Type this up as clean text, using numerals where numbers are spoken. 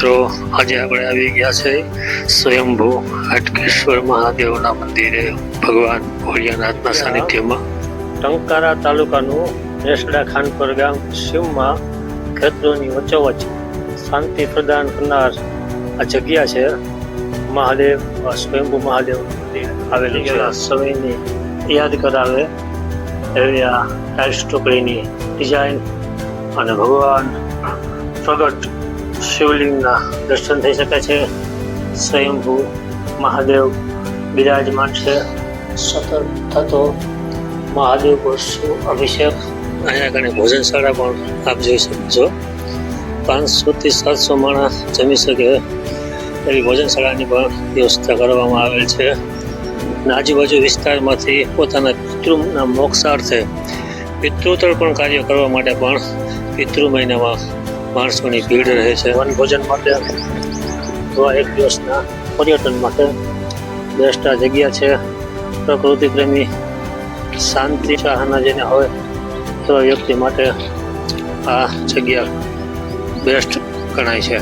મિત્રો, આજે આપણે આવી ગયા છે સ્વયંભૂ હાટકેશ્વર મહાદેવના મંદિરે ભગવાન ભોળિયાનાથના સાનિધ્યમાં. ટંકારા તાલુકાનું નેસડા ખાનપર ગામ શિવમાં ખેતરોની વચ્ચોવચ્ચ શાંતિ પ્રદાન કરનાર આ જગ્યા છે. મહાદેવ સ્વયંભૂ મહાદેવનું મંદિર આવેલું છે. સમયની યાદ કરાવે એવી આ ટાઇલ્સ ટોકરીની ડિઝાઇન અને ભગવાન પ્રગટ શિવલિંગના દર્શન થઈ શકે છે. સ્વયંભૂ મહાદેવ બિરાજમાન છે. સતત થતો મહાદેવ ગોસ્વ અભિષેક. અહીંયા આગળ ભોજનશાળા પણ આપ જોઈ શકો છો. 500 થી 700 માણસ જમી શકે એવી ભોજનશાળાની પણ વ્યવસ્થા કરવામાં આવેલ છે. આજુબાજુ વિસ્તારમાંથી પોતાના પિતૃના મોક્ષાર્થે પિતૃતર્પણ કાર્ય કરવા માટે પણ પિતૃ મહિનામાં માણસોની ભીડ રહે છે. વનભોજન માટે અથવા એક દિવસના પર્યટન માટે બેસ્ટ આ જગ્યા છે. પ્રકૃતિ પ્રેમી, શાંતિ ચાહના જેને હોય એવા વ્યક્તિ માટે આ જગ્યા બેસ્ટ ગણાય છે.